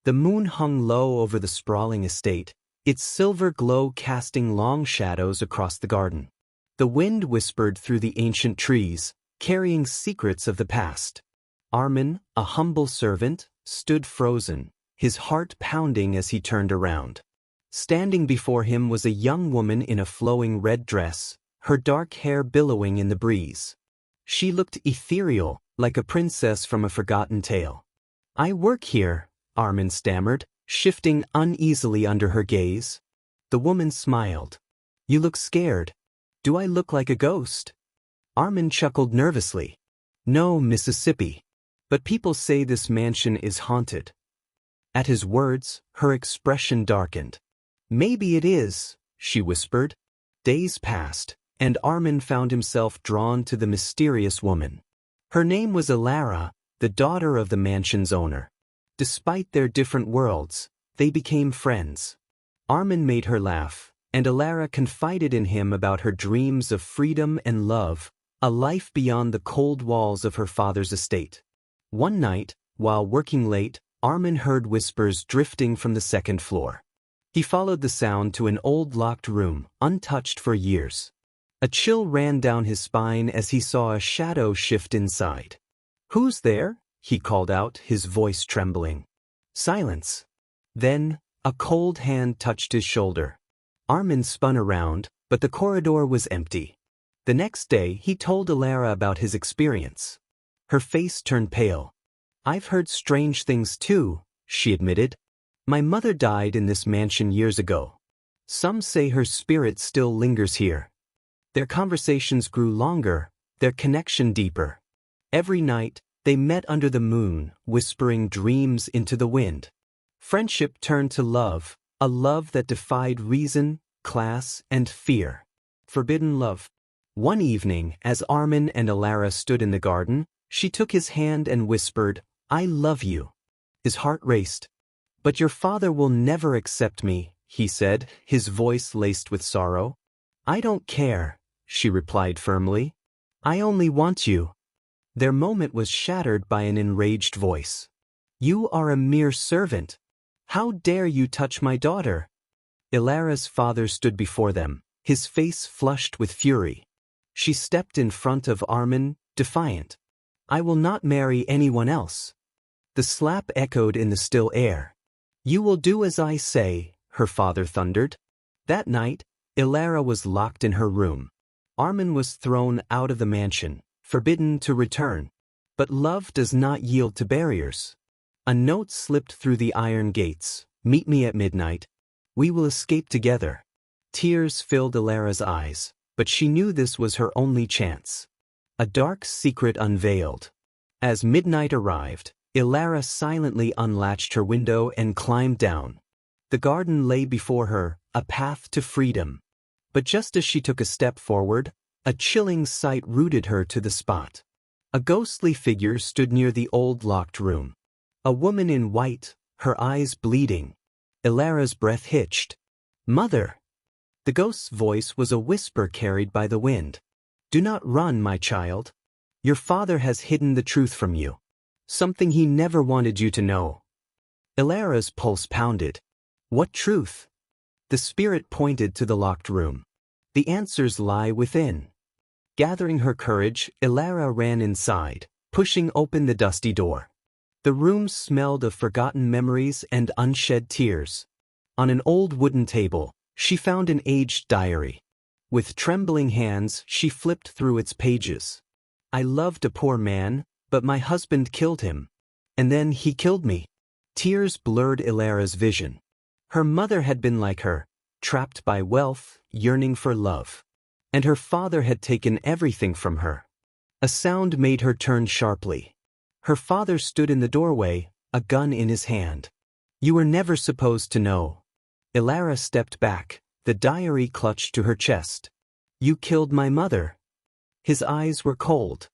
The moon hung low over the sprawling estate, its silver glow casting long shadows across the garden. The wind whispered through the ancient trees, carrying secrets of the past. Arman, a humble servant, stood frozen, his heart pounding as he turned around. Standing before him was a young woman in a flowing red dress, her dark hair billowing in the breeze. She looked ethereal, like a princess from a forgotten tale. "I work here," Arman stammered, shifting uneasily under her gaze. The woman smiled. "You look scared. Do I look like a ghost?" Arman chuckled nervously. "No, Mississippi. But people say this mansion is haunted." At his words, her expression darkened. "Maybe it is," she whispered. Days passed, and Arman found himself drawn to the mysterious woman. Her name was Elara, the daughter of the mansion's owner. Despite their different worlds, they became friends. Arman made her laugh, and Elara confided in him about her dreams of freedom and love, a life beyond the cold walls of her father's estate. One night, while working late, Arman heard whispers drifting from the second floor. He followed the sound to an old locked room, untouched for years. A chill ran down his spine as he saw a shadow shift inside. "Who's there?" he called out, his voice trembling. Silence. Then, a cold hand touched his shoulder. Arman spun around, but the corridor was empty. The next day, he told Elara about his experience. Her face turned pale. "I've heard strange things too," she admitted. "My mother died in this mansion years ago. Some say her spirit still lingers here." Their conversations grew longer, their connection deeper. Every night, they met under the moon, whispering dreams into the wind. Friendship turned to love, a love that defied reason, class, and fear. Forbidden love. One evening, as Arman and Elara stood in the garden, she took his hand and whispered, "I love you." His heart raced. "But your father will never accept me," he said, his voice laced with sorrow. "I don't care," she replied firmly. "I only want you." Their moment was shattered by an enraged voice. "You are a mere servant. How dare you touch my daughter?" Elara's father stood before them, his face flushed with fury. She stepped in front of Arman, defiant. "I will not marry anyone else." The slap echoed in the still air. "You will do as I say," her father thundered. That night, Elara was locked in her room. Arman was thrown out of the mansion, forbidden to return. But love does not yield to barriers. A note slipped through the iron gates. "Meet me at midnight. We will escape together." Tears filled Elara's eyes, but she knew this was her only chance. A dark secret unveiled. As midnight arrived, Elara silently unlatched her window and climbed down. The garden lay before her, a path to freedom. But just as she took a step forward, a chilling sight rooted her to the spot. A ghostly figure stood near the old locked room. A woman in white, her eyes bleeding. Elara's breath hitched. "Mother!" The ghost's voice was a whisper carried by the wind. "Do not run, my child. Your father has hidden the truth from you. Something he never wanted you to know." Elara's pulse pounded. "What truth?" The spirit pointed to the locked room. "The answers lie within." Gathering her courage, Elara ran inside, pushing open the dusty door. The room smelled of forgotten memories and unshed tears. On an old wooden table, she found an aged diary. With trembling hands, she flipped through its pages. "I loved a poor man, but my husband killed him. And then he killed me." Tears blurred Elara's vision. Her mother had been like her, trapped by wealth, yearning for love. And her father had taken everything from her. A sound made her turn sharply. Her father stood in the doorway, a gun in his hand. "You were never supposed to know." Elara stepped back, the diary clutched to her chest. "You killed my mother." His eyes were cold.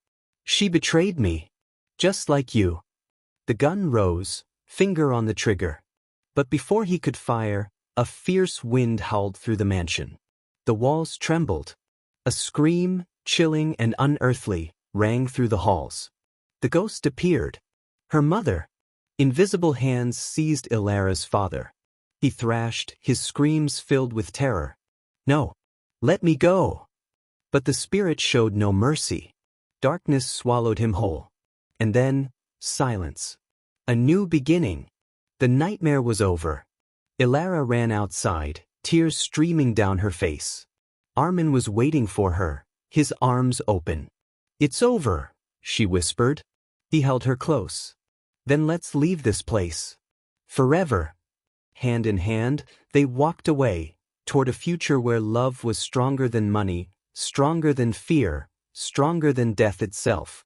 "She betrayed me. Just like you." The gun rose, finger on the trigger. But before he could fire, a fierce wind howled through the mansion. The walls trembled. A scream, chilling and unearthly, rang through the halls. The ghost appeared. Her mother. Invisible hands seized Elara's father. He thrashed, his screams filled with terror. "No! Let me go!" But the spirit showed no mercy. Darkness swallowed him whole. And then, silence. A new beginning. The nightmare was over. Elara ran outside, tears streaming down her face. Arman was waiting for her, his arms open. "It's over," she whispered. He held her close. "Then let's leave this place. Forever." Hand in hand, they walked away, toward a future where love was stronger than money, stronger than fear, stronger than death itself.